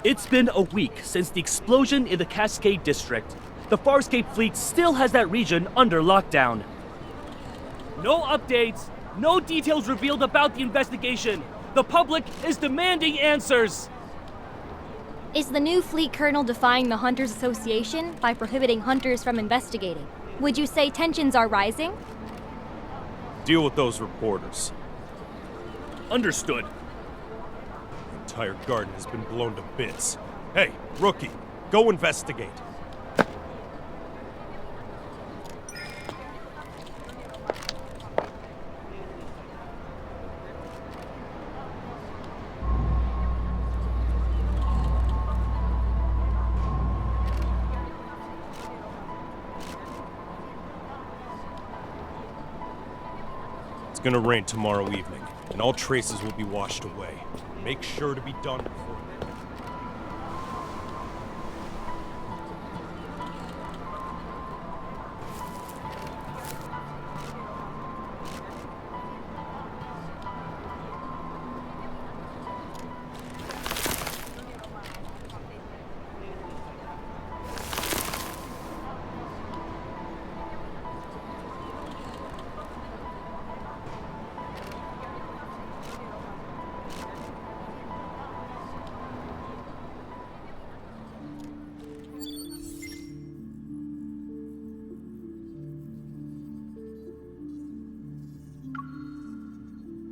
It's been a week since the explosion in the Cascade District. The Farscape fleet still has that region under lockdown. No updates, no details revealed about the investigation. The public is demanding answers. Is the new fleet colonel defying the Hunters Association by prohibiting hunters from investigating? Would you say tensions are rising? Deal with those reporters. Understood. The entire garden has been blown to bits. Hey, rookie, go investigate. It's gonna rain tomorrow evening, and all traces will be washed away. Make sure to be done before then.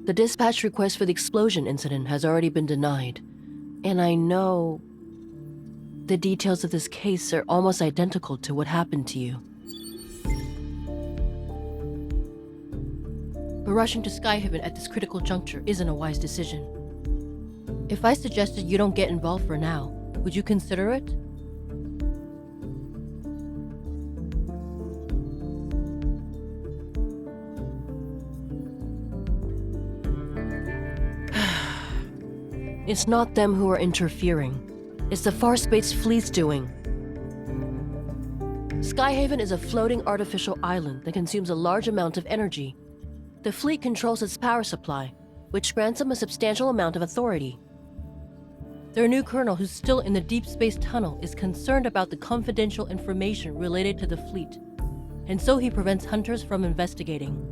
The dispatch request for the explosion incident has already been denied, and I know the details of this case are almost identical to what happened to you. But rushing to Skyhaven at this critical juncture isn't a wise decision. If I suggested you don't get involved for now, would you consider it? It's not them who are interfering. It's the Farspace fleet's doing. Skyhaven is a floating artificial island that consumes a large amount of energy. The fleet controls its power supply, which grants them a substantial amount of authority. Their new colonel, who's still in the Deepspace tunnel, is concerned about the confidential information related to the fleet, and so he prevents hunters from investigating.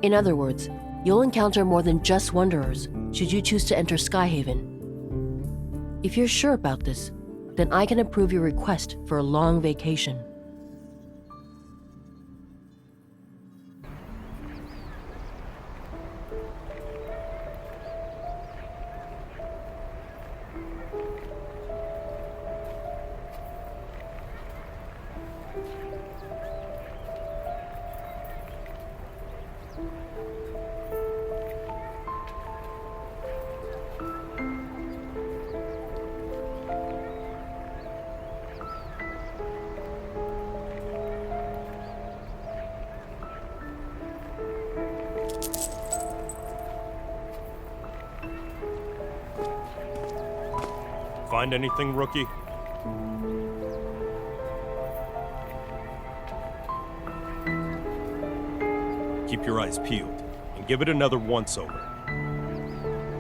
In other words, you'll encounter more than just Wanderers should you choose to enter Skyhaven. If you're sure about this, then I can approve your request for a long vacation. Find anything, rookie? Keep your eyes peeled, and give it another once-over.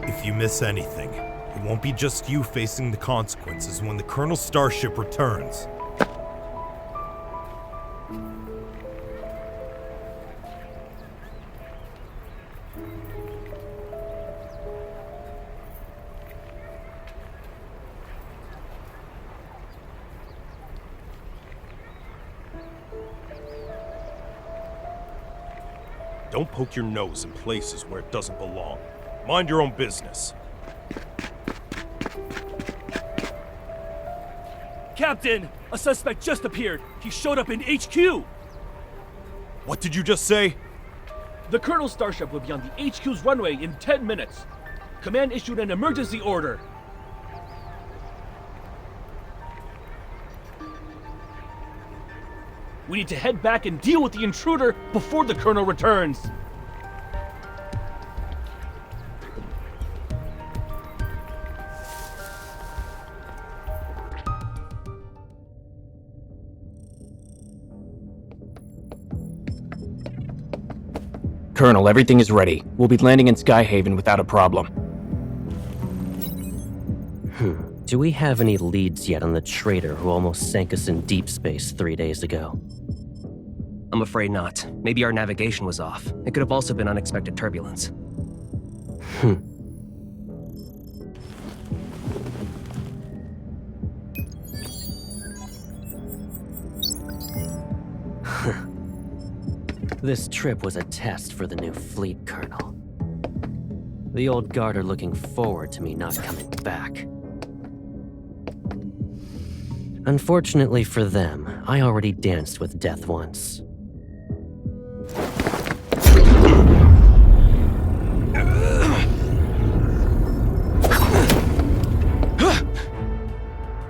If you miss anything, it won't be just you facing the consequences when the Colonel's starship returns. Don't poke your nose in places where it doesn't belong. Mind your own business. Captain, a suspect just appeared. He showed up in HQ. What did you just say? The Colonel's starship will be on the HQ's runway in 10 minutes. Command issued an emergency order. We need to head back and deal with the intruder before the Colonel returns. Colonel, everything is ready. We'll be landing in Skyhaven without a problem. Do we have any leads yet on the traitor who almost sank us in deep space 3 days ago? I'm afraid not. Maybe our navigation was off. It could have also been unexpected turbulence. This trip was a test for the new fleet, Colonel. The old guard are looking forward to me not coming back. Unfortunately for them, I already danced with death once.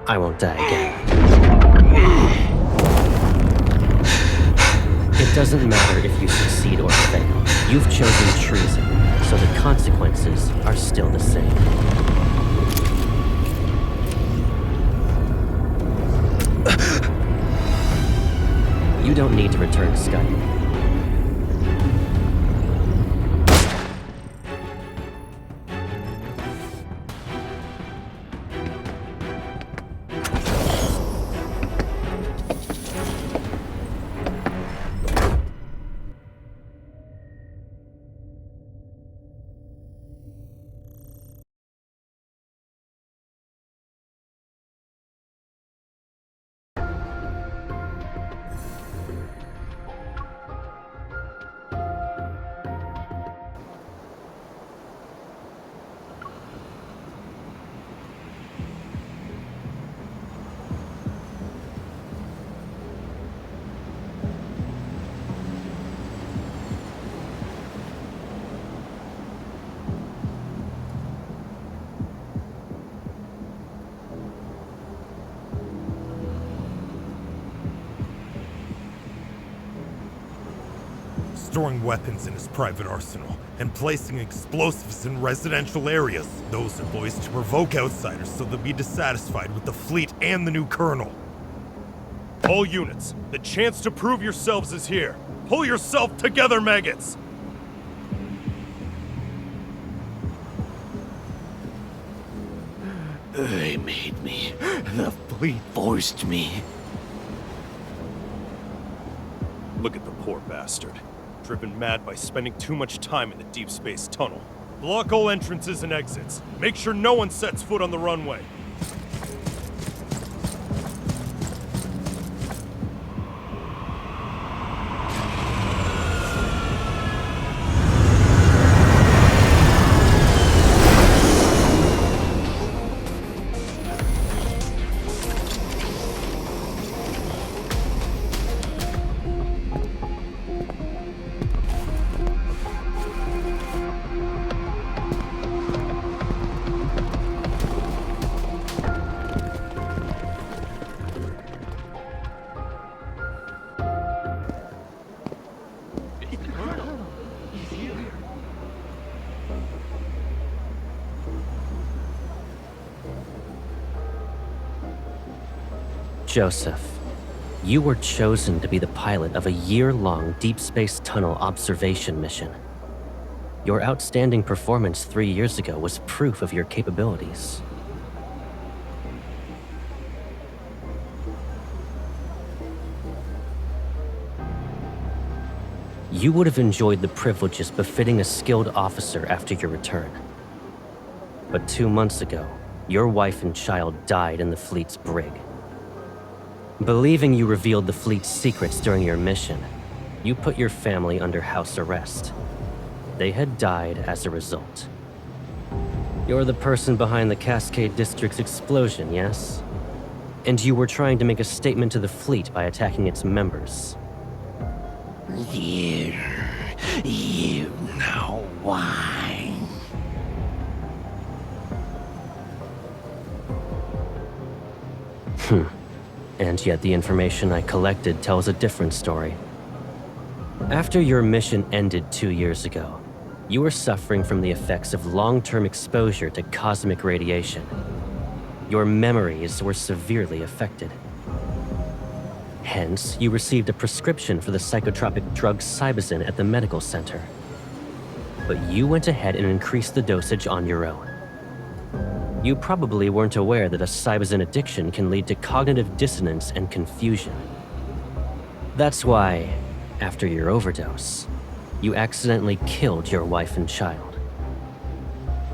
I won't die again. It doesn't matter if you succeed or fail. You've chosen treason, so the consequences are still the same. You don't need to return to Skyward. Storing weapons in his private arsenal and placing explosives in residential areas. Those are boys to provoke outsiders so they'll be dissatisfied with the fleet and the new colonel. All units, the chance to prove yourselves is here. Pull yourself together, maggots! They made me. The fleet forced me. Look at the poor bastard. Driven mad by spending too much time in the deep space tunnel. Block all entrances and exits. Make sure no one sets foot on the runway. Joseph, you were chosen to be the pilot of a year-long deep space tunnel observation mission. Your outstanding performance 3 years ago was proof of your capabilities. You would have enjoyed the privileges befitting a skilled officer after your return. But 2 months ago, your wife and child died in the fleet's brig. Believing you revealed the fleet's secrets during your mission, you put your family under house arrest. They had died as a result. You're the person behind the Cascade District's explosion, yes? And you were trying to make a statement to the fleet by attacking its members. You know why. And yet the information I collected tells a different story. After your mission ended 2 years ago, you were suffering from the effects of long-term exposure to cosmic radiation. Your memories were severely affected. Hence, you received a prescription for the psychotropic drug Cybazin at the medical center. But you went ahead and increased the dosage on your own. You probably weren't aware that a Cybazin addiction can lead to cognitive dissonance and confusion. That's why, after your overdose, you accidentally killed your wife and child.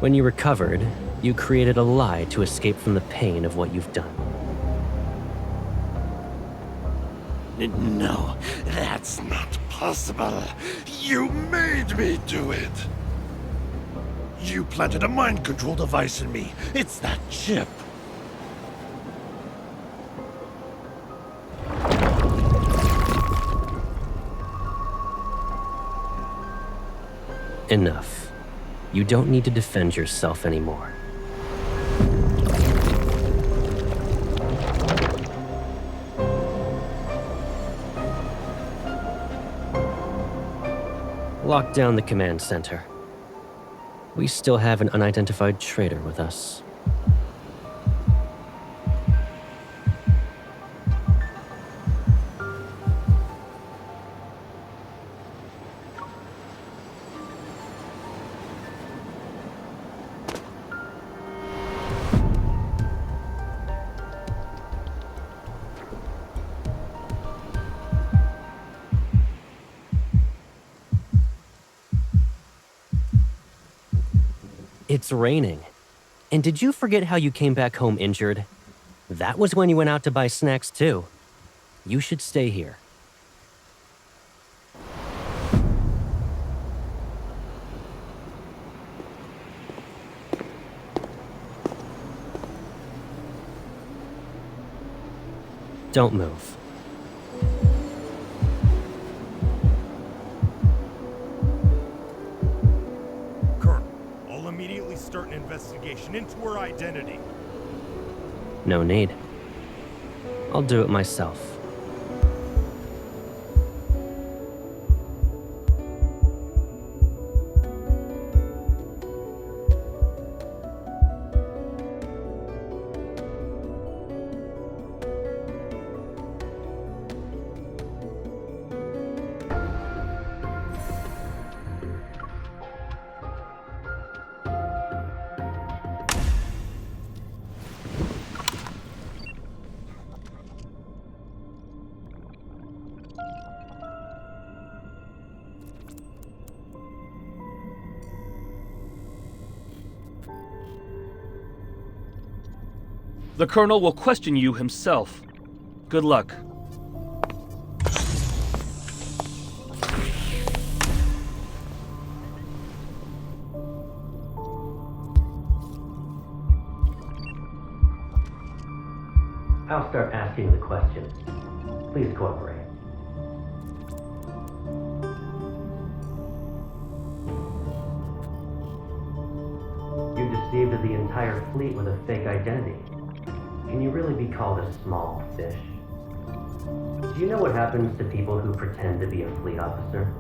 When you recovered, you created a lie to escape from the pain of what you've done. No, that's not possible. You made me do it. You planted a mind control device in me. It's that chip. Enough. You don't need to defend yourself anymore. Lock down the command center. We still have an unidentified traitor with us. It's raining. And did you forget how you came back home injured? That was when you went out to buy snacks too. You should stay here. Don't move. Immediately start an investigation into her identity. No need. I'll do it myself. The Colonel will question you himself. Good luck. I'll start asking the questions. Please cooperate. You deceived the entire fleet with a fake identity. Can you really be called a small fish? Do you know what happens to people who pretend to be a fleet officer?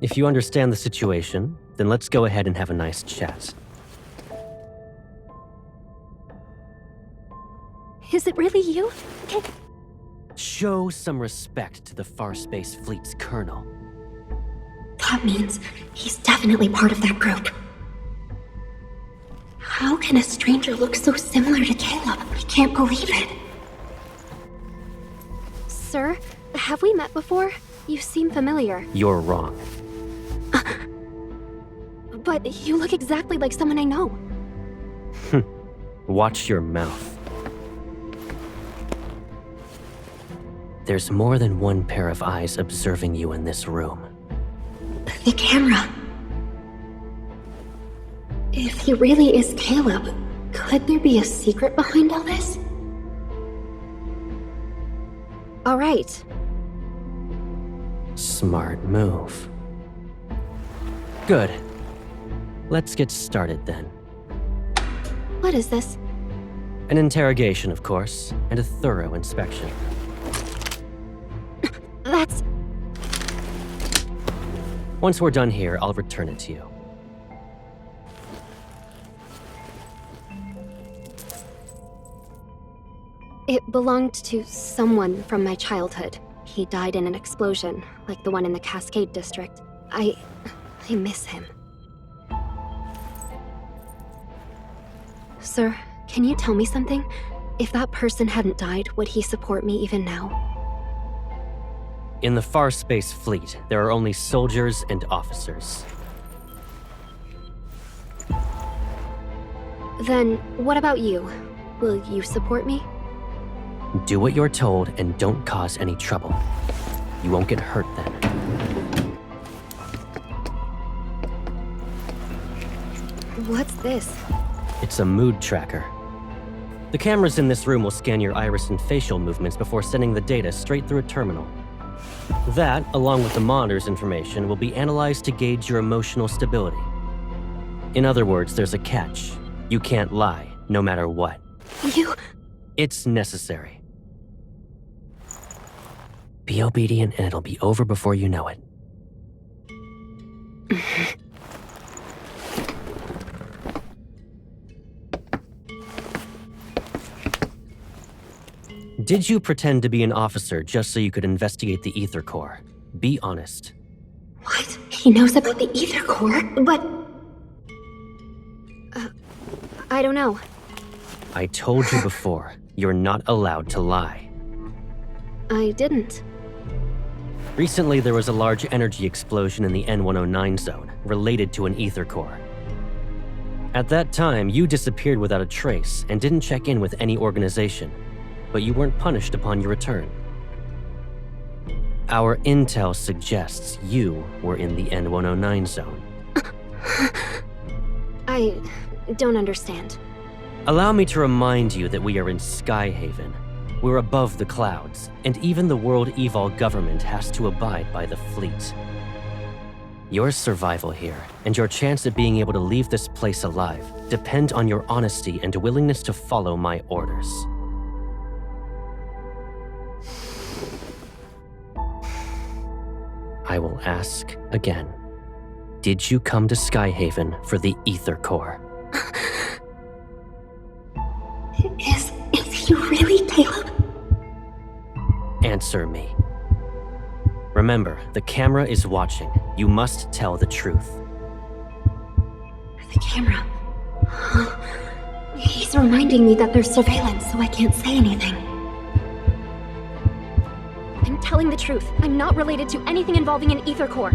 If you understand the situation, then let's go ahead and have a nice chat. Is it really you? Show some respect to the Farspace Fleet's colonel. That means he's definitely part of that group. How can a stranger look so similar to Caleb? I can't believe it. Sir, have we met before? You seem familiar. You're wrong. But you look exactly like someone I know. Watch your mouth. There's more than one pair of eyes observing you in this room. The camera. If he really is Caleb, could there be a secret behind all this? All right. Smart move. Good. Let's get started then. What is this? An interrogation, of course, and a thorough inspection. That's... Once we're done here, I'll return it to you. It belonged to someone from my childhood. He died in an explosion, like the one in the Cascade District. I miss him. Sir, can you tell me something? If that person hadn't died, would he support me even now? In the Far Space Fleet, there are only soldiers and officers. Then, what about you? Will you support me? Do what you're told and don't cause any trouble. You won't get hurt then. What's this? It's a mood tracker. The cameras in this room will scan your iris and facial movements before sending the data straight through a terminal. That, along with the monitor's information, will be analyzed to gauge your emotional stability. In other words, there's a catch. You can't lie, no matter what. You... It's necessary. Be obedient and it'll be over before you know it. Did you pretend to be an officer just so you could investigate the Ether Core? Be honest. What? He knows about the Ether Core, but... I don't know. I told you before, you're not allowed to lie. I didn't. Recently, there was a large energy explosion in the N109 zone, related to an Ether Core. At that time, you disappeared without a trace and didn't check in with any organization, but you weren't punished upon your return. Our intel suggests you were in the N109 zone. I don't understand. Allow me to remind you that we are in Skyhaven. We're above the clouds, and even the World Evol government has to abide by the fleet. Your survival here, and your chance at being able to leave this place alive, depend on your honesty and willingness to follow my orders. I will ask again. Did you come to Skyhaven for the Ether Core? Is he really Caleb? Answer me. Remember, the camera is watching. You must tell the truth. The camera. He's reminding me that there's surveillance, so I can't say anything. I'm telling the truth. I'm not related to anything involving an Ether Core.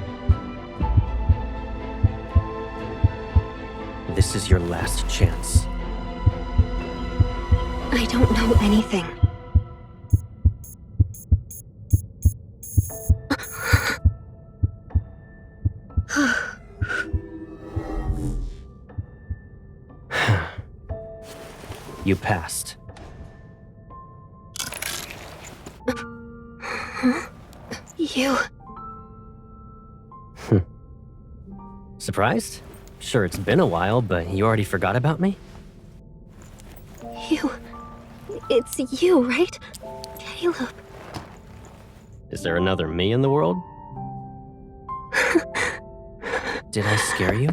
This is your last chance. I don't know anything. You passed. You... Surprised? Sure, it's been a while, but you already forgot about me? It's you, right? Caleb. Is there another me in the world? Did I scare you?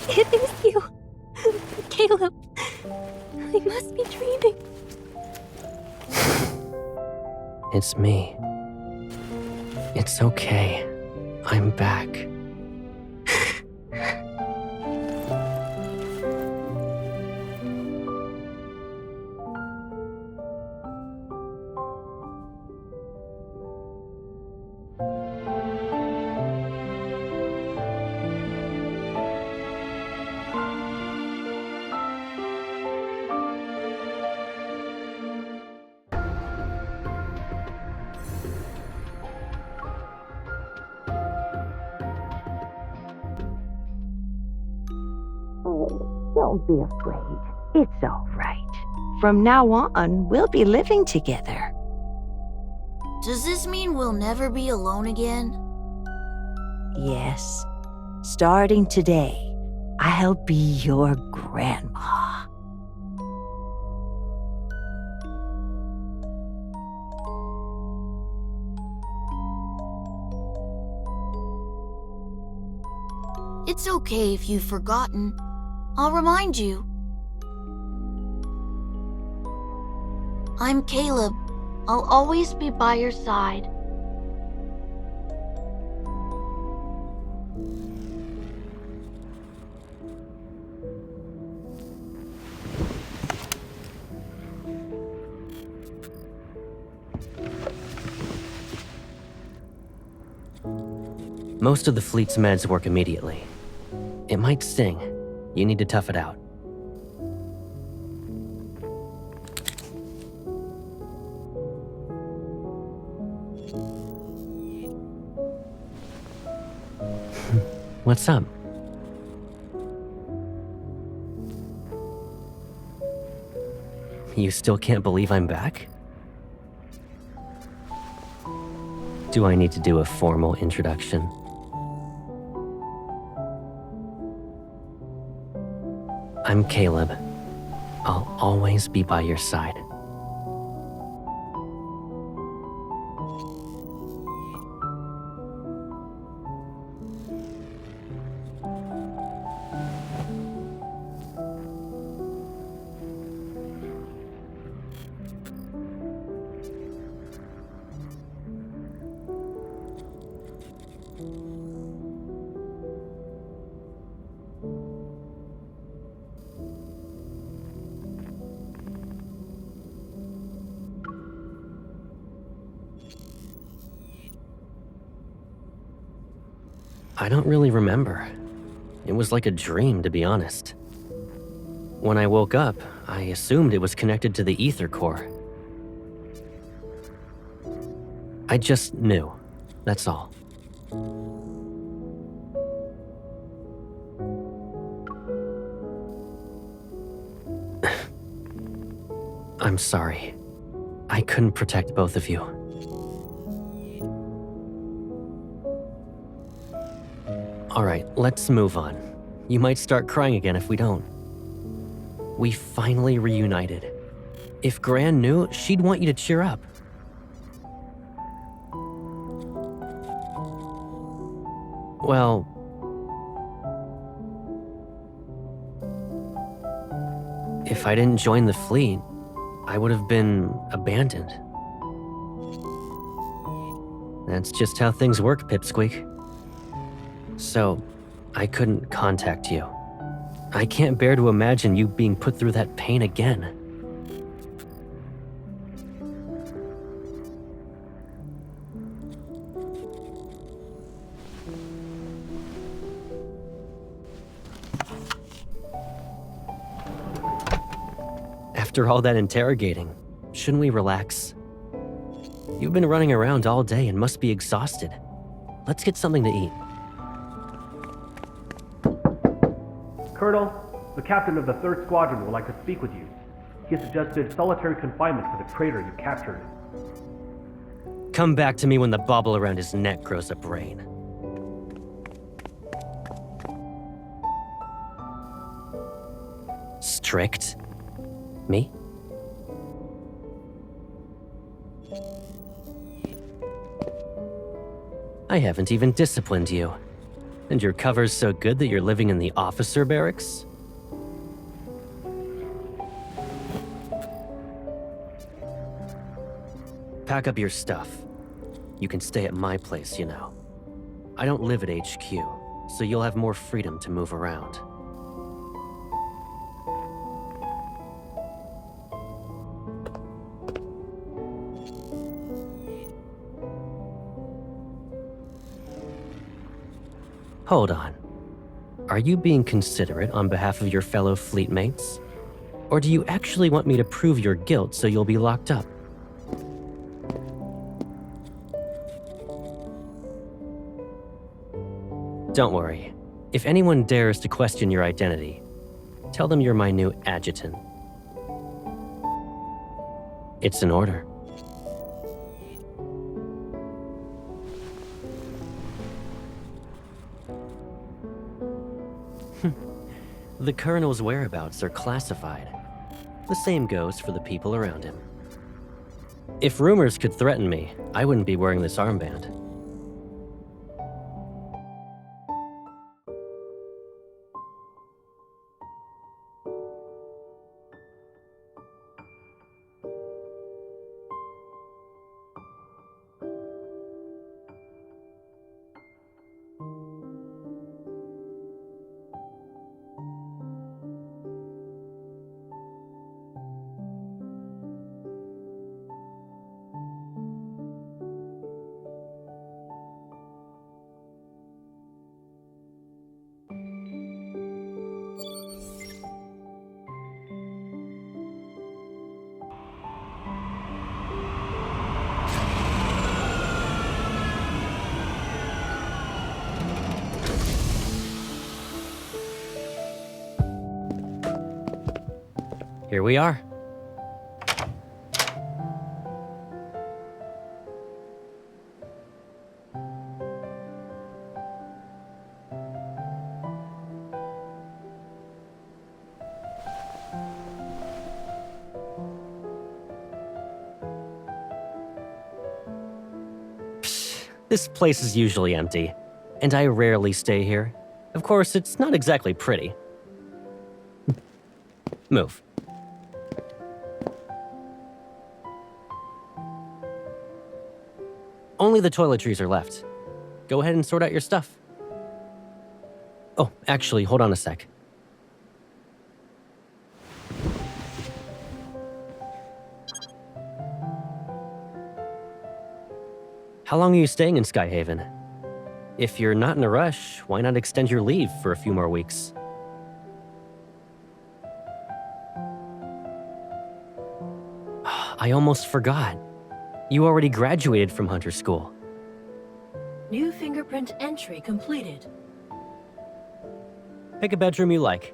It is you. Caleb. I must be dreaming. It's me. It's It's okay. I'm back. Don't be afraid. It's all right. From now on, we'll be living together. Does this mean we'll never be alone again? Yes. Starting today, I'll be your grandma. It's okay if you've forgotten. I'll remind you. I'm Caleb. I'll always be by your side. Most of the fleet's meds work immediately. It might sting. You need to tough it out. What's up? You still can't believe I'm back? Do I need to do a formal introduction? I'm Caleb. I'll always be by your side. I don't really remember. It was like a dream, to be honest. When I woke up, I assumed it was connected to the ether core. I just knew. That's all. I'm sorry. I couldn't protect both of you. Alright, let's move on. You might start crying again if we don't. We finally reunited. If Gran knew, she'd want you to cheer up. Well... if I didn't join the fleet, I would have been abandoned. That's just how things work, Pipsqueak. So, I couldn't contact you. I can't bear to imagine you being put through that pain again. After all that interrogating, shouldn't we relax? You've been running around all day and must be exhausted. Let's get something to eat. Colonel, the captain of the 3rd Squadron would like to speak with you. He suggested solitary confinement for the traitor you captured. Come back to me when the bauble around his neck grows a brain. Strict? Me? I haven't even disciplined you. And your cover's so good that you're living in the officer barracks? Pack up your stuff. You can stay at my place, you know. I don't live at HQ, so you'll have more freedom to move around. Hold on. Are you being considerate on behalf of your fellow fleet mates? Or do you actually want me to prove your guilt so you'll be locked up? Don't worry. If anyone dares to question your identity, tell them you're my new adjutant. It's an order. The Colonel's whereabouts are classified. The same goes for the people around him. If rumors could threaten me, I wouldn't be wearing this armband. Here we are. Psh, this place is usually empty, and I rarely stay here. Of course, it's not exactly pretty. Move. Only the toiletries are left. Go ahead and sort out your stuff. Oh, actually, hold on a sec. How long are you staying in Skyhaven? If you're not in a rush, why not extend your leave for a few more weeks? I almost forgot. You already graduated from Hunter School. New fingerprint entry completed. Pick a bedroom you like.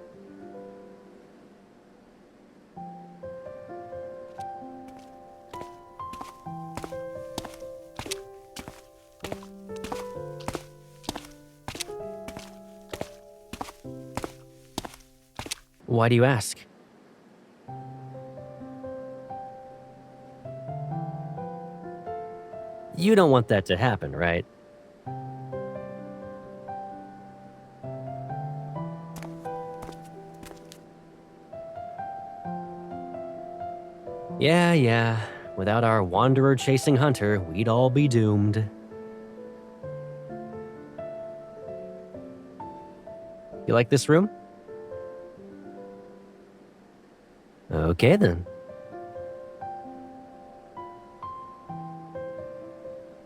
Why do you ask? You don't want that to happen, right? Yeah. Without our wanderer chasing Hunter, we'd all be doomed. You like this room? Okay then.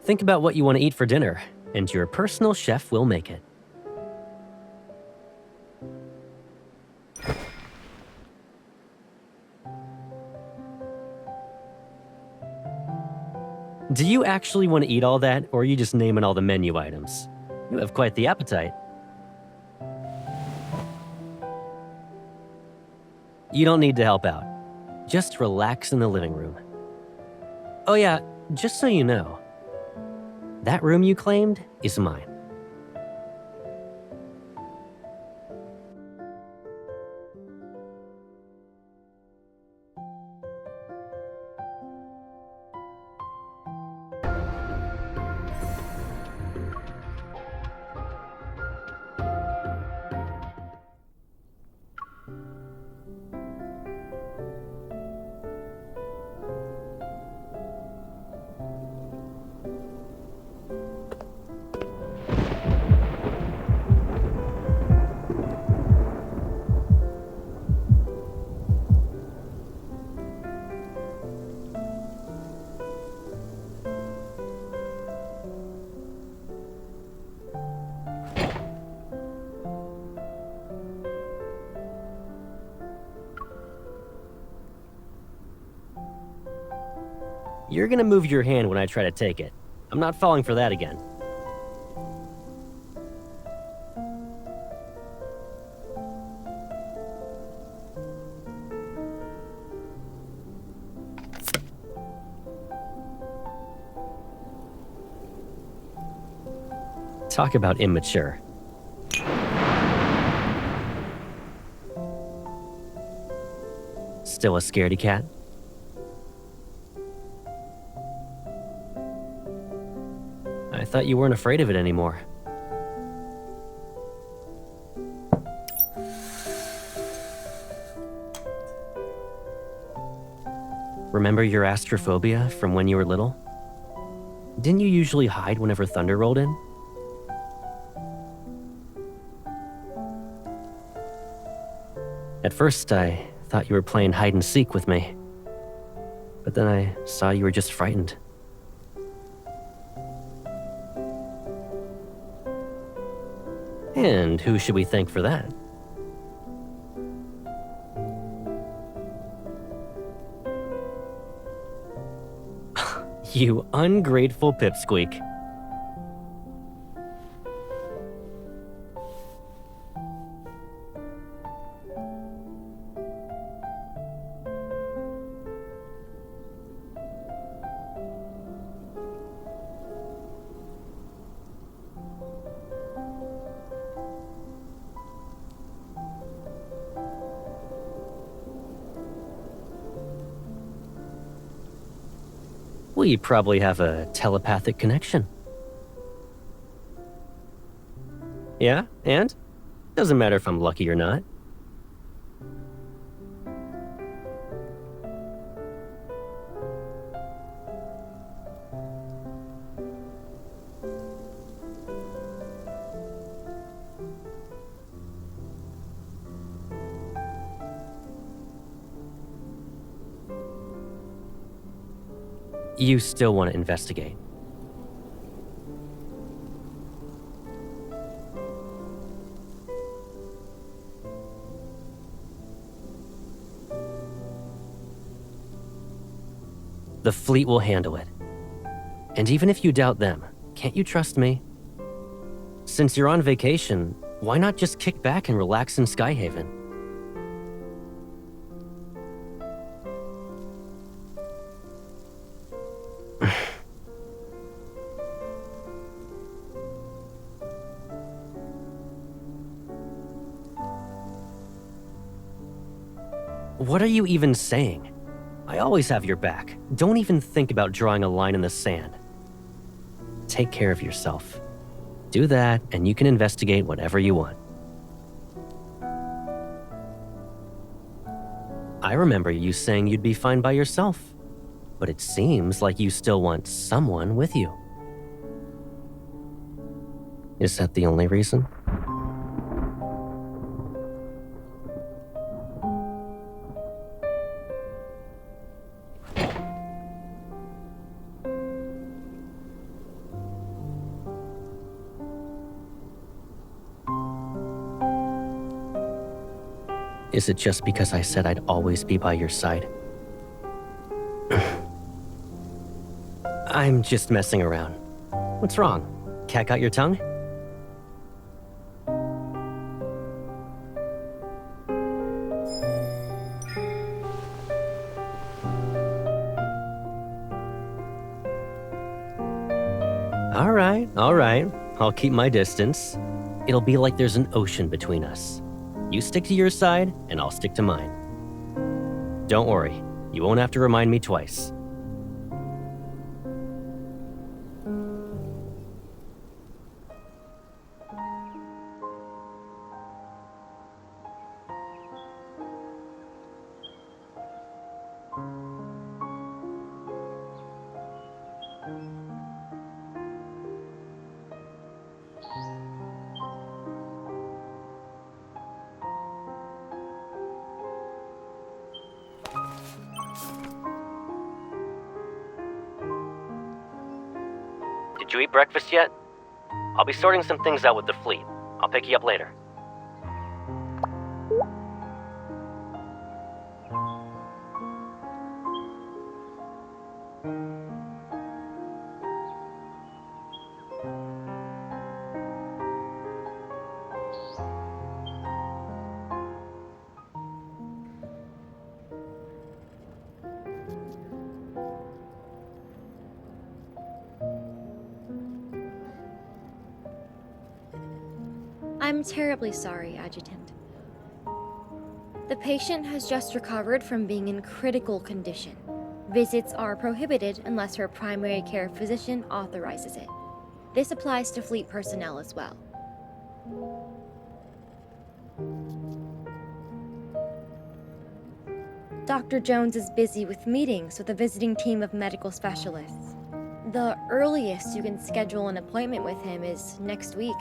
Think about what you want to eat for dinner, and your personal chef will make it. Do you actually want to eat all that, or are you just naming all the menu items? You have quite the appetite. You don't need to help out. Just relax in the living room. Oh yeah, just so you know, that room you claimed is mine. You're gonna move your hand when I try to take it. I'm not falling for that again. Talk about immature. Still a scaredy cat? I thought you weren't afraid of it anymore. Remember your astrophobia from when you were little? Didn't you usually hide whenever thunder rolled in? At first, I thought you were playing hide and seek with me. But then I saw you were just frightened. And who should we thank for that? You ungrateful pipsqueak. We probably have a telepathic connection. Yeah, and? Doesn't matter if I'm lucky or not. You still want to investigate. The fleet will handle it. And even if you doubt them, can't you trust me? Since you're on vacation, why not just kick back and relax in Skyhaven? What are you even saying? I always have your back. Don't even think about drawing a line in the sand. Take care of yourself. Do that, and you can investigate whatever you want. I remember you saying you'd be fine by yourself, but it seems like you still want someone with you. Is that the only reason? Is it just because I said I'd always be by your side? I'm just messing around. What's wrong? Cat got your tongue? All right. I'll keep my distance. It'll be like there's an ocean between us. You stick to your side, and I'll stick to mine. Don't worry, you won't have to remind me twice. Did you eat breakfast yet? I'll be sorting some things out with the fleet. I'll pick you up later. I'm terribly sorry, Adjutant. The patient has just recovered from being in critical condition. Visits are prohibited unless her primary care physician authorizes it. This applies to fleet personnel as well. Dr. Jones is busy with meetings with a visiting team of medical specialists. The earliest you can schedule an appointment with him is next week.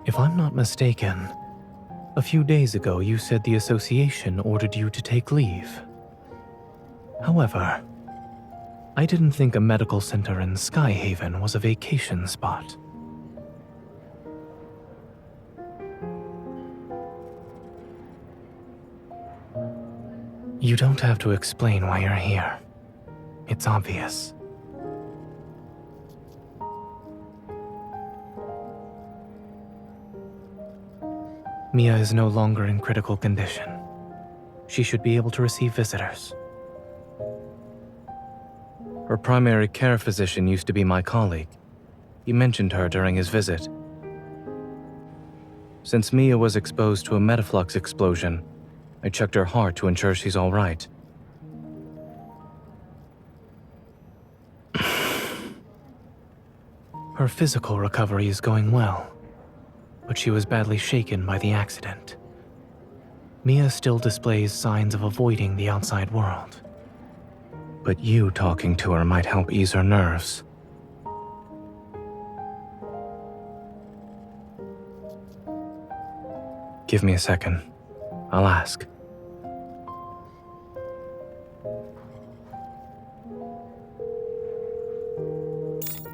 If I'm not mistaken, a few days ago you said the association ordered you to take leave. However, I didn't think a medical center in Skyhaven was a vacation spot. You don't have to explain why you're here. It's obvious. Mia is no longer in critical condition. She should be able to receive visitors. Her primary care physician used to be my colleague. He mentioned her during his visit. Since Mia was exposed to a metaflux explosion, I checked her heart to ensure she's all right. Her physical recovery is going well, but she was badly shaken by the accident. Mia still displays signs of avoiding the outside world. But you talking to her might help ease her nerves. Give me a second. I'll ask.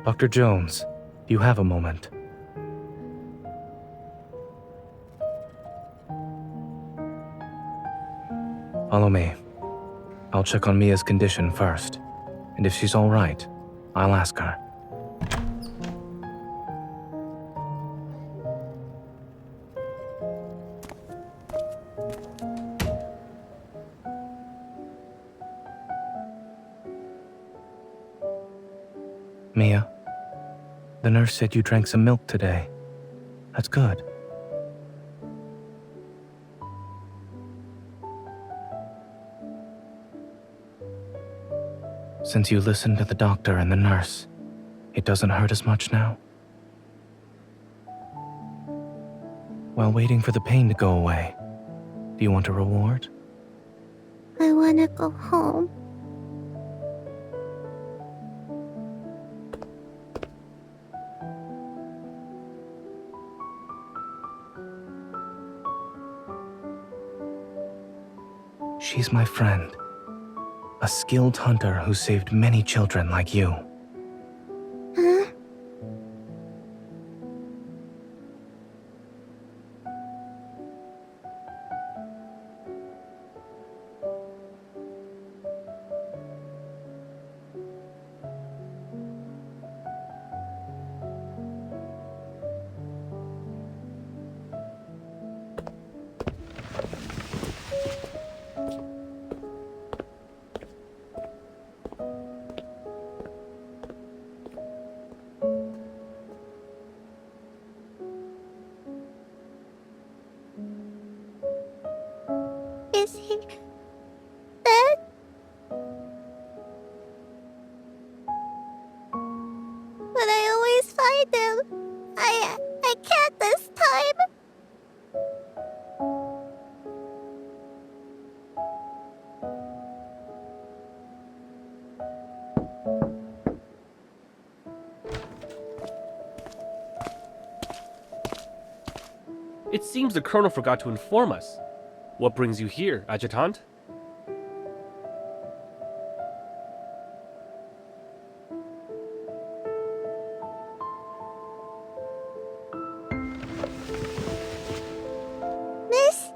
Dr. Jones, do you have a moment? Follow me. I'll check on Mia's condition first, and if she's all right, I'll ask her. Mia, the nurse said you drank some milk today. That's good. Since you listened to the doctor and the nurse, it doesn't hurt as much now? While waiting for the pain to go away, do you want a reward? I wanna go home. She's my friend. A skilled hunter who saved many children like you. Huh? It seems the Colonel forgot to inform us. What brings you here, Adjutant? Miss?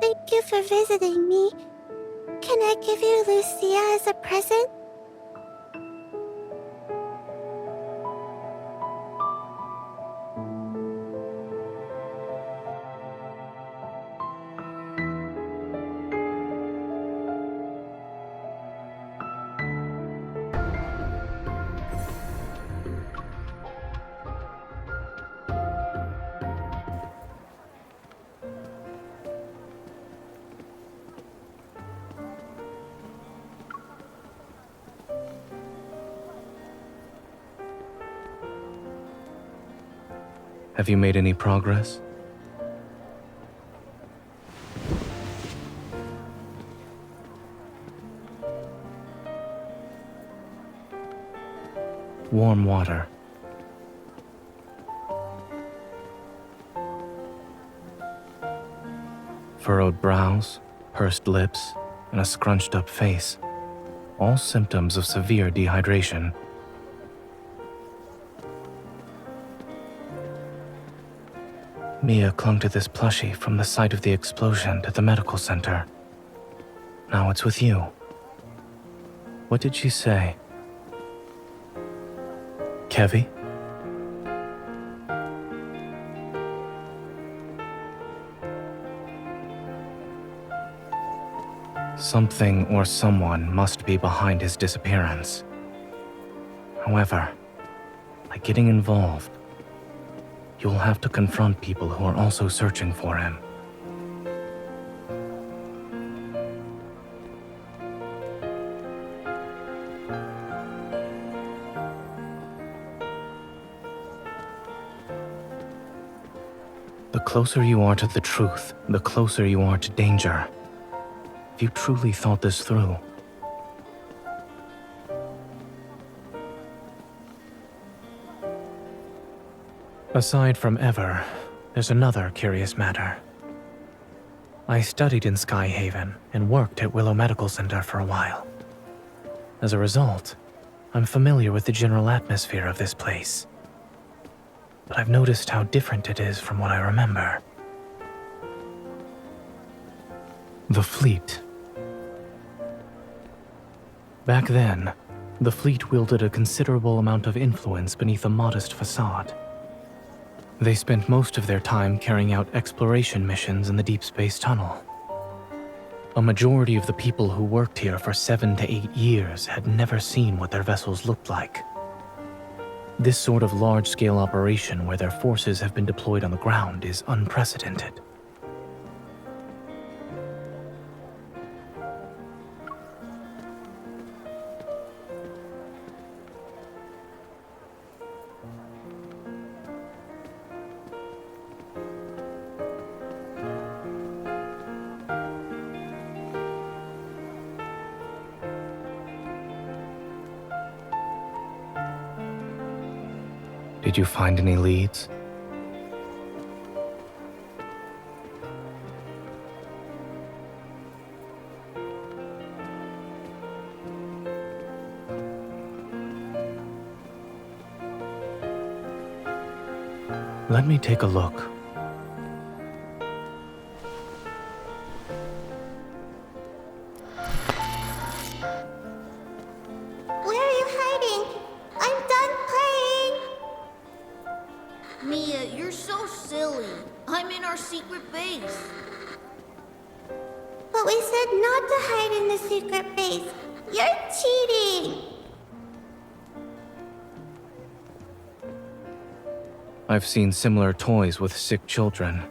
Thank you for visiting me. Can I give you Lucia as a present? Have you made any progress? Warm water. Furrowed brows, pursed lips, and a scrunched up face. All symptoms of severe dehydration. Mia clung to this plushie from the site of the explosion at the medical center. Now it's with you. What did she say? Kevy? Something or someone must be behind his disappearance. However, by getting involved, you'll have to confront people who are also searching for him. The closer you are to the truth, the closer you are to danger. If you truly thought this through. Aside from Ever, there's another curious matter. I studied in Skyhaven and worked at Willow Medical Center for a while. As a result, I'm familiar with the general atmosphere of this place. But I've noticed how different it is from what I remember. The fleet. Back then, the fleet wielded a considerable amount of influence beneath a modest facade. They spent most of their time carrying out exploration missions in the Deepspace tunnel. A majority of the people who worked here for 7 to 8 years had never seen what their vessels looked like. This sort of large-scale operation where their forces have been deployed on the ground is unprecedented. Did you find any leads? Let me take a look. Where are you hiding? I'm done playing! Mia, you're so silly. I'm in our secret base. But we said not to hide in the secret base. You're cheating! I've seen similar toys with sick children.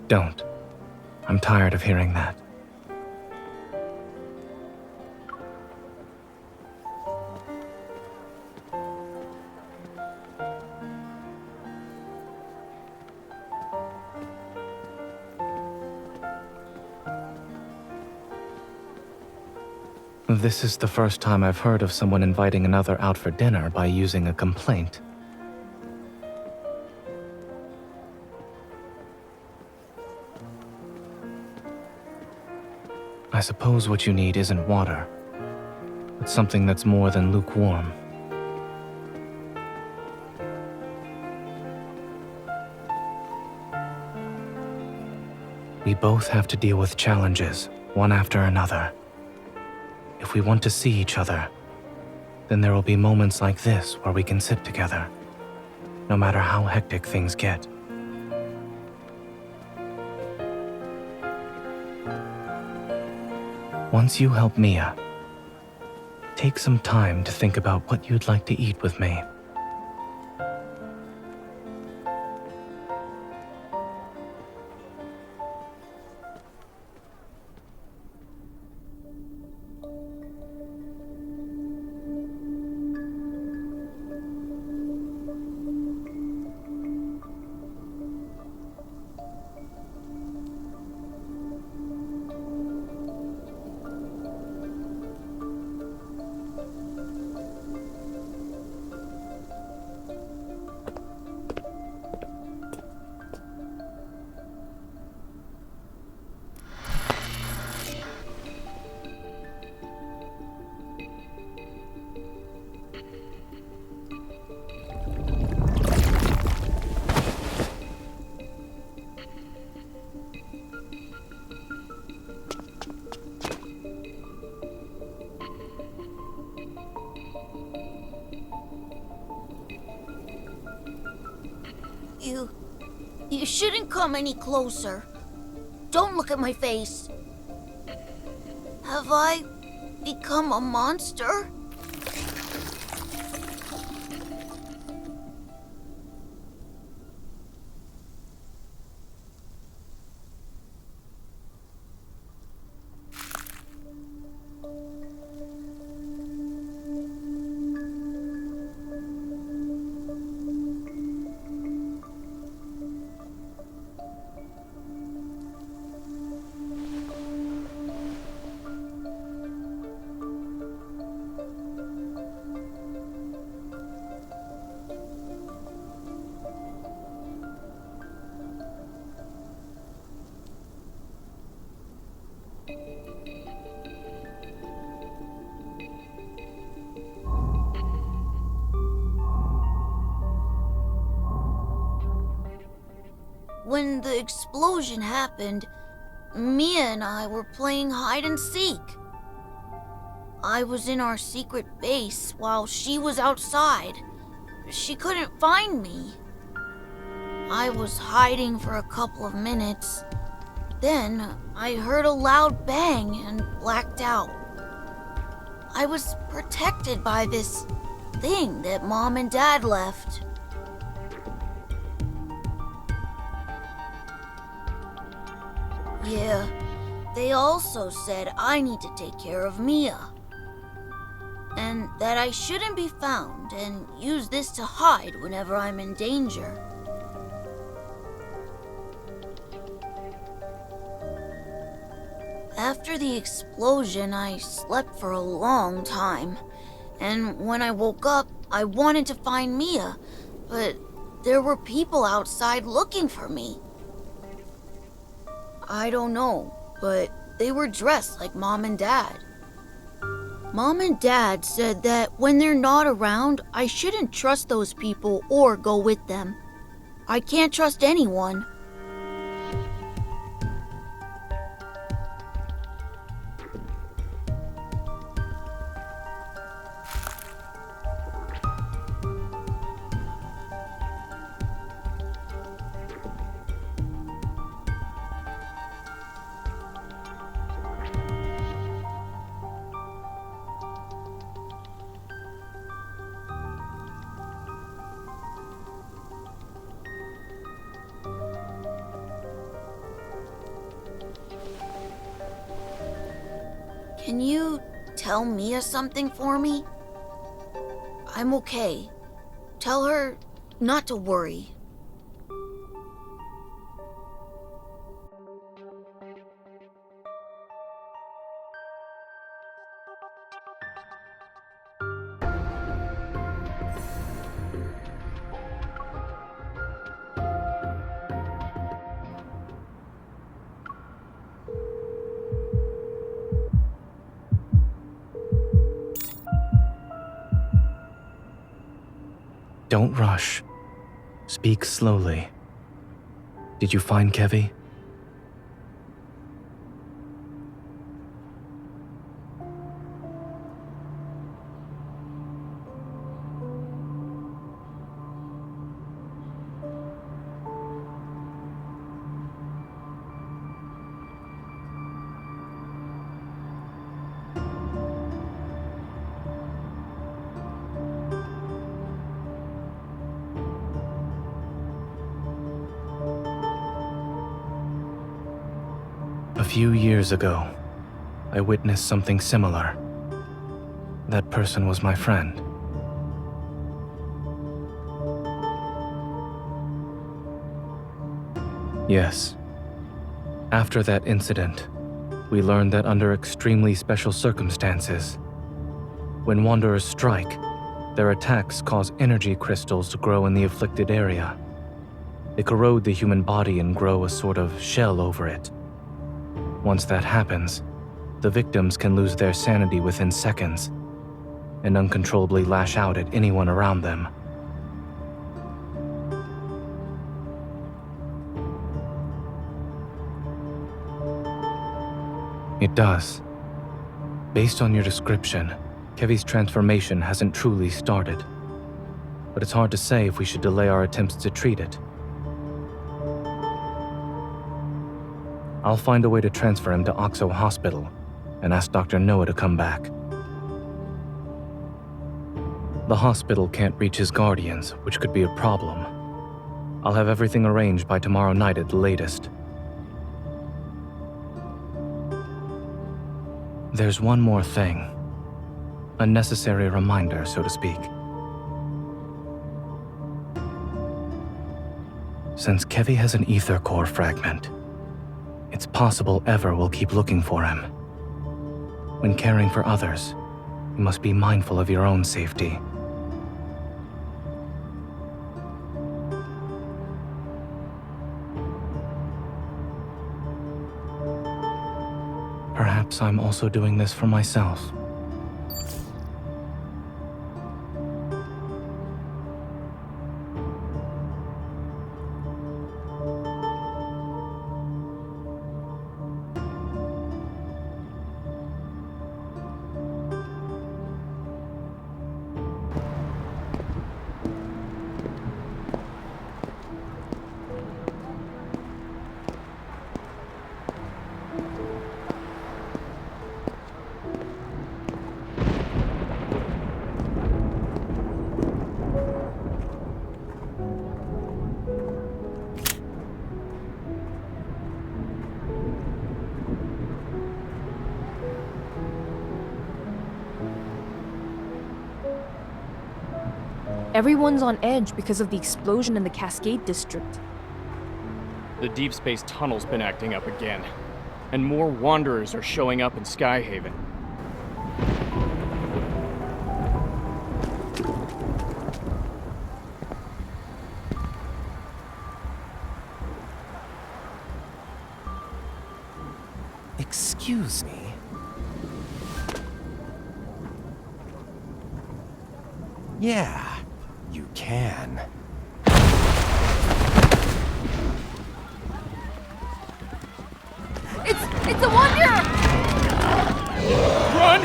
Don't. I'm tired of hearing that. This is the first time I've heard of someone inviting another out for dinner by using a complaint. I suppose what you need isn't water, but something that's more than lukewarm. We both have to deal with challenges, one after another. If we want to see each other, then there will be moments like this where we can sit together, no matter how hectic things get. Once you help Mia, take some time to think about what you'd like to eat with me. You shouldn't come any closer. Don't look at my face. Have I become a monster? When the explosion happened, Mia and I were playing hide and seek. I was in our secret base while she was outside. She couldn't find me. I was hiding for a couple of minutes. Then I heard a loud bang and blacked out. I was protected by this thing that Mom and Dad left. Yeah, they also said I need to take care of Mia. And that I shouldn't be found and use this to hide whenever I'm in danger. After the explosion, I slept for a long time. And when I woke up, I wanted to find Mia, but there were people outside looking for me. I don't know, but they were dressed like Mom and Dad. Mom and Dad said that when they're not around, I shouldn't trust those people or go with them. I can't trust anyone. Can you tell Mia something for me? I'm okay. Tell her not to worry. Don't rush. Speak slowly. Did you find Kevi? A few years ago, I witnessed something similar. That person was my friend. Yes. After that incident, we learned that under extremely special circumstances, when Wanderers strike, their attacks cause energy crystals to grow in the afflicted area. They corrode the human body and grow a sort of shell over it. Once that happens, the victims can lose their sanity within seconds and uncontrollably lash out at anyone around them. It does. Based on your description, Kevi's transformation hasn't truly started, but it's hard to say if we should delay our attempts to treat it. I'll find a way to transfer him to Oxo Hospital and ask Dr. Noah to come back. The hospital can't reach his guardians, which could be a problem. I'll have everything arranged by tomorrow night at the latest. There's one more thing. A necessary reminder, so to speak. Since Kevi has an ether core fragment, it's possible Ever will keep looking for him. When caring for others, you must be mindful of your own safety. Perhaps I'm also doing this for myself. Everyone's on edge because of the explosion in the Cascade District. The Deepspace tunnel's been acting up again, and more Wanderers are showing up in Skyhaven. Excuse me. Yeah, you can. It's a Wanderer! Run!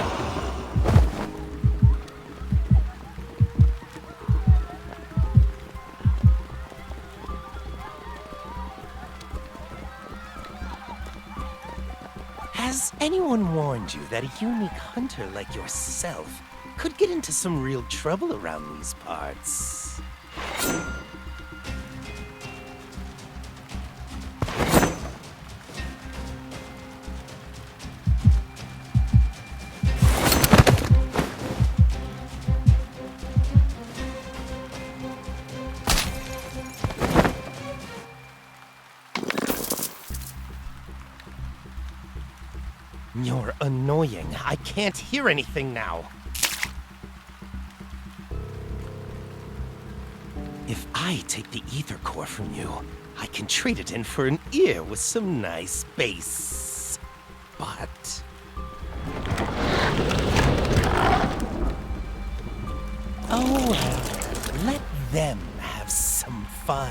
Has anyone warned you that a unique hunter like yourself could get into some real trouble around these parts? You're annoying. I can't hear anything now. If I take the ether core from you, I can trade it in for an ear with some nice bass. But... oh, well, let them have some fun.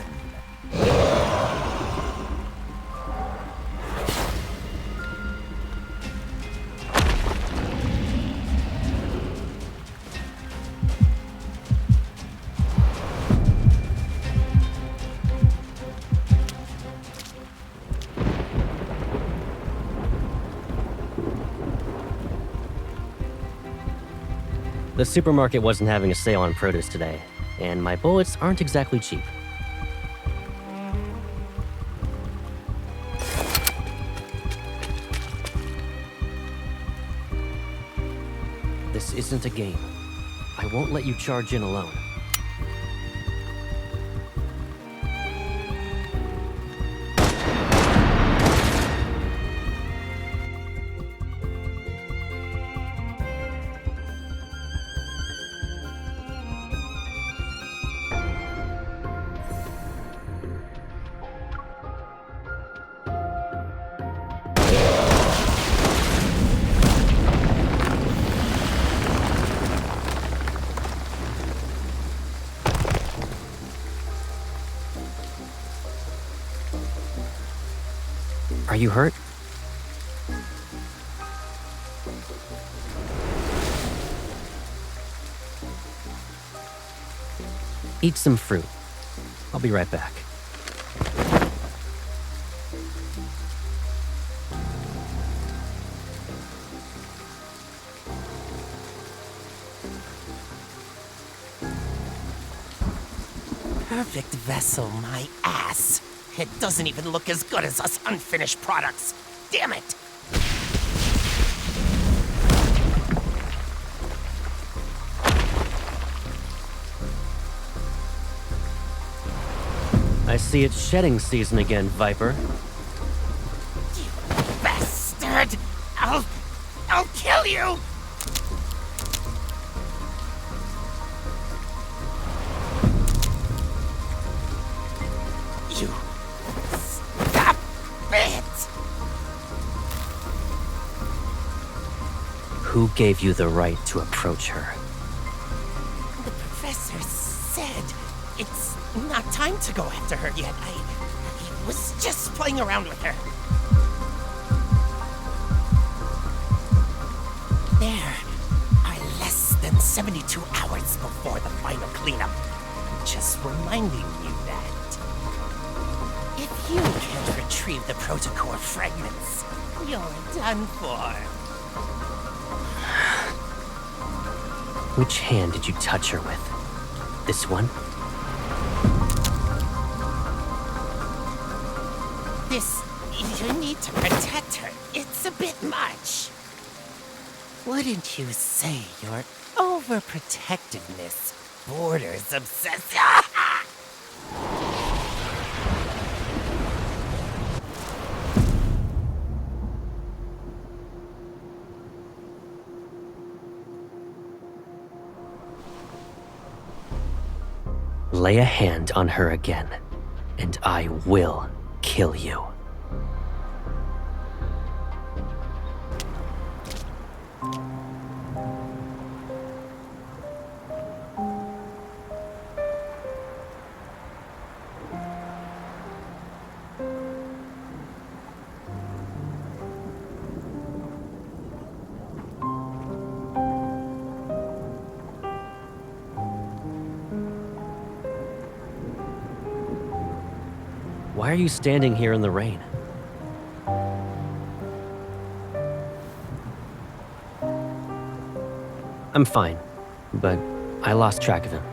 The supermarket wasn't having a sale on produce today, and my bullets aren't exactly cheap. This isn't a game. I won't let you charge in alone. Are you hurt? Eat some fruit. I'll be right back. Perfect vessel, my ass. It doesn't even look as good as us unfinished products. Damn it! I see it's shedding season again, Viper. You bastard! I'll kill you! You... Stop it! Who gave you the right to approach her? The professor said it's not time to go after her yet. I was just playing around with her. There are less than 72 hours before the final cleanup. Just reminding you that. If you can't retrieve the protocore fragments, you're done for. Which hand did you touch her with? This one? This... you need to protect her. It's a bit much. Wouldn't you say your overprotectiveness borders obsession? Lay a hand on her again, and I will kill you. Why are you standing here in the rain? I'm fine, but I lost track of him.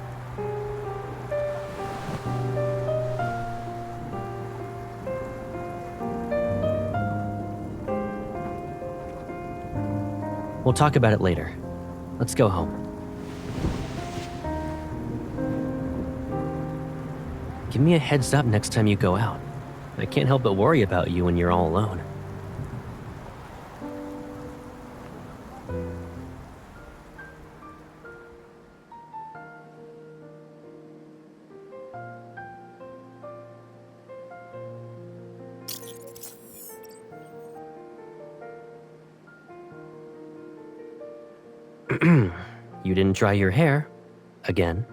We'll talk about it later. Let's go home. Give me a heads up next time you go out. I can't help but worry about you when you're all alone. You didn't dry your hair. Again.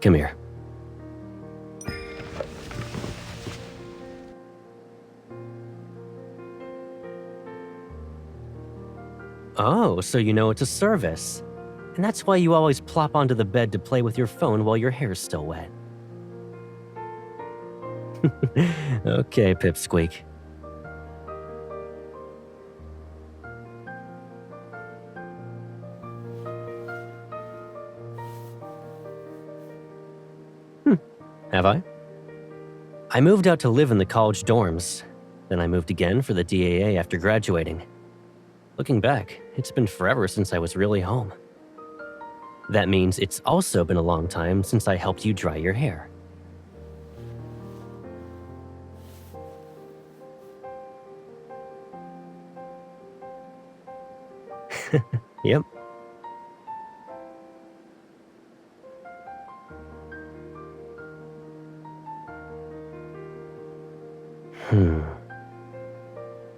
Come here. Oh, so you know it's a service. And that's why you always plop onto the bed to play with your phone while your hair's still wet. Okay, Pipsqueak. Have I? I moved out to live in the college dorms. Then I moved again for the DAA after graduating. Looking back, it's been forever since I was really home. That means it's also been a long time since I helped you dry your hair. Yep.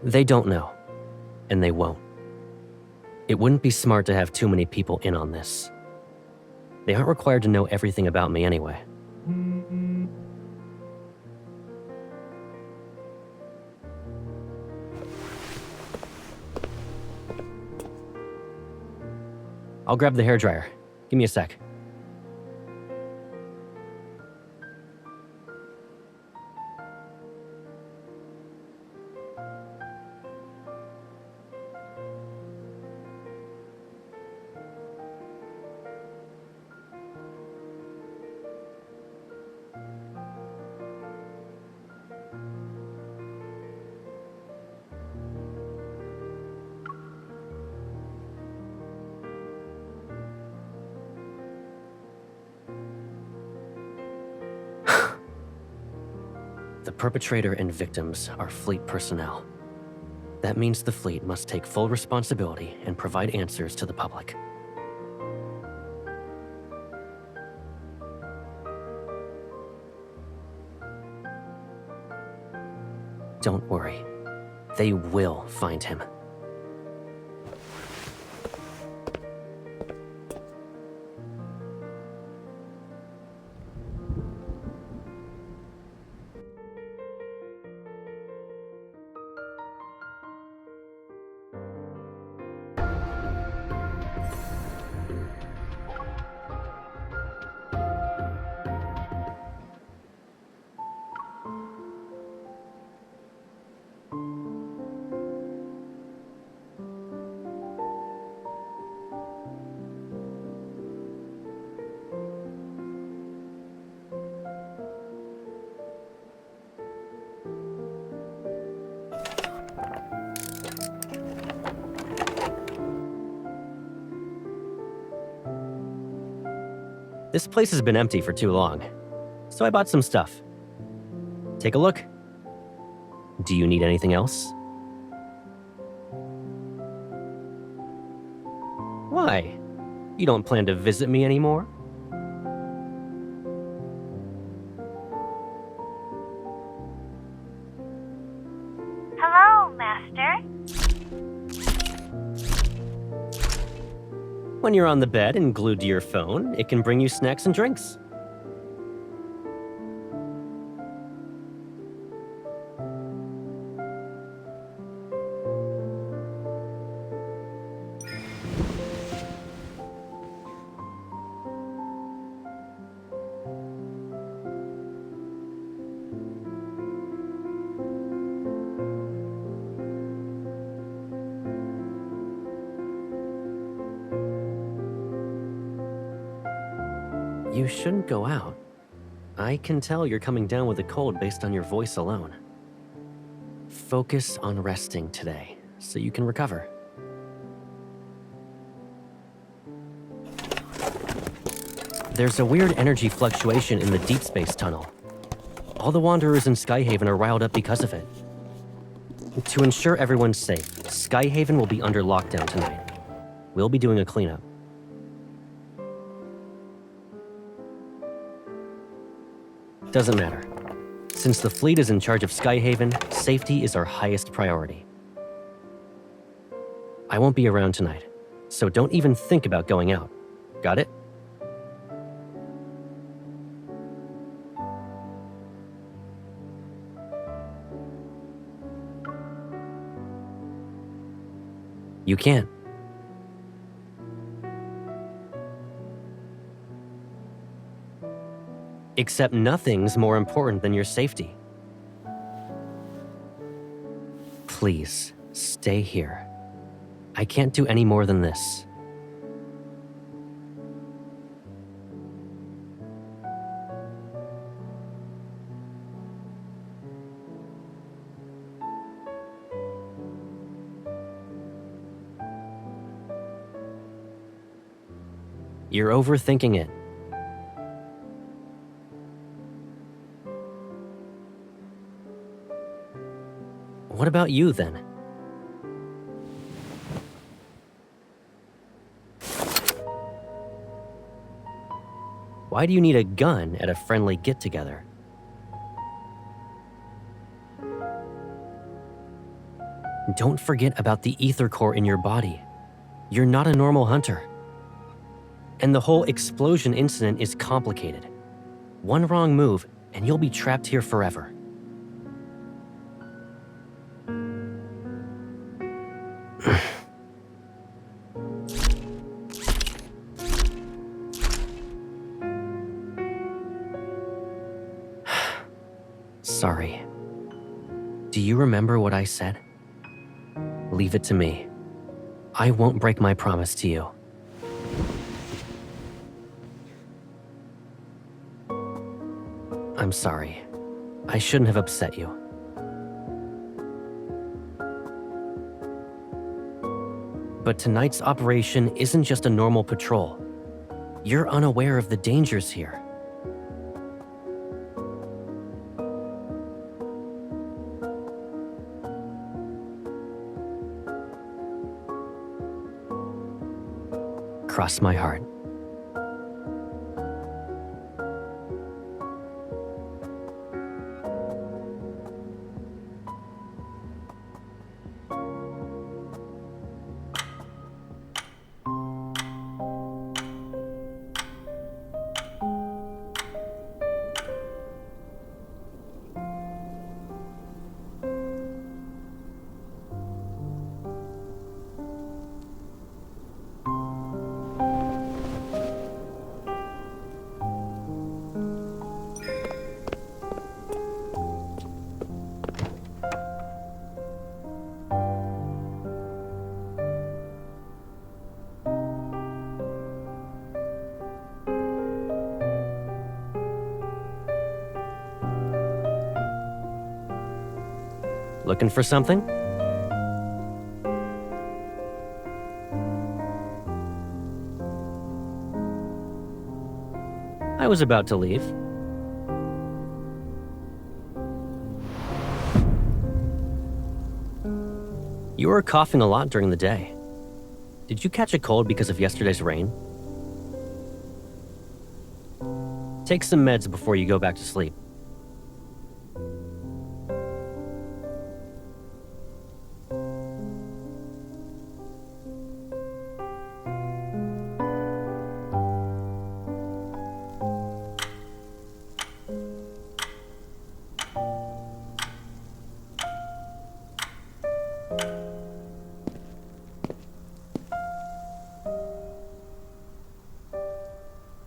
They don't know, and they won't. It wouldn't be smart to have too many people in on this. They aren't required to know everything about me anyway. I'll grab the hairdryer. Give me a sec. The perpetrator and victims are fleet personnel. That means the fleet must take full responsibility and provide answers to the public. Don't worry. They will find him. This place has been empty for too long, so I bought some stuff. Take a look. Do you need anything else? Why? You don't plan to visit me anymore? Hello, Master. When you're on the bed and glued to your phone, it can bring you snacks and drinks. You shouldn't go out. I can tell you're coming down with a cold based on your voice alone. Focus on resting today, so you can recover. There's a weird energy fluctuation in the Deepspace tunnel. All the Wanderers in Skyhaven are riled up because of it. To ensure everyone's safe, Skyhaven will be under lockdown tonight. We'll be doing a cleanup. Doesn't matter. Since the fleet is in charge of Skyhaven, safety is our highest priority. I won't be around tonight, so don't even think about going out. Got it? You can't. Except nothing's more important than your safety. Please, stay here. I can't do any more than this. You're overthinking it. What about you, then? Why do you need a gun at a friendly get-together? Don't forget about the ether core in your body. You're not a normal hunter. And the whole explosion incident is complicated. One wrong move, and you'll be trapped here forever. Sorry. Do you remember what I said? Leave it to me. I won't break my promise to you. I'm sorry. I shouldn't have upset you. But tonight's operation isn't just a normal patrol. You're unaware of the dangers here. Cross my heart. Looking for something? I was about to leave. You were coughing a lot during the day. Did you catch a cold because of yesterday's rain? Take some meds before you go back to sleep.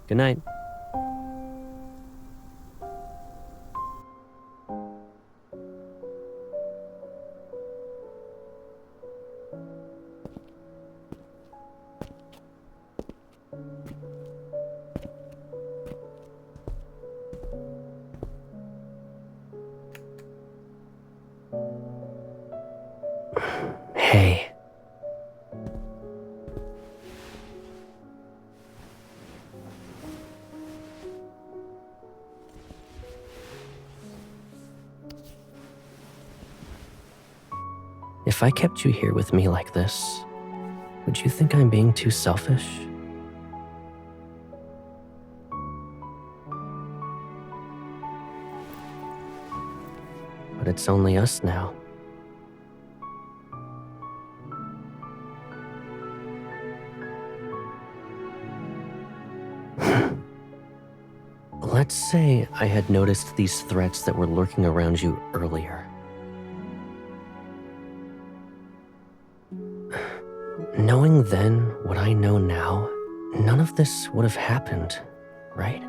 Good night. Hey. If I kept you here with me like this, would you think I'm being too selfish? But it's only us now. Let's say I had noticed these threats that were lurking around you earlier. Knowing then what I know now, none of this would have happened, right?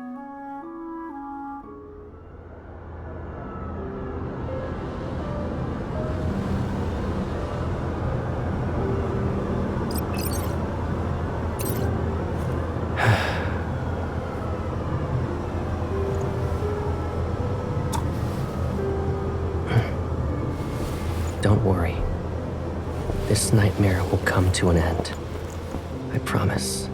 Don't worry. This nightmare will come to an end. I promise.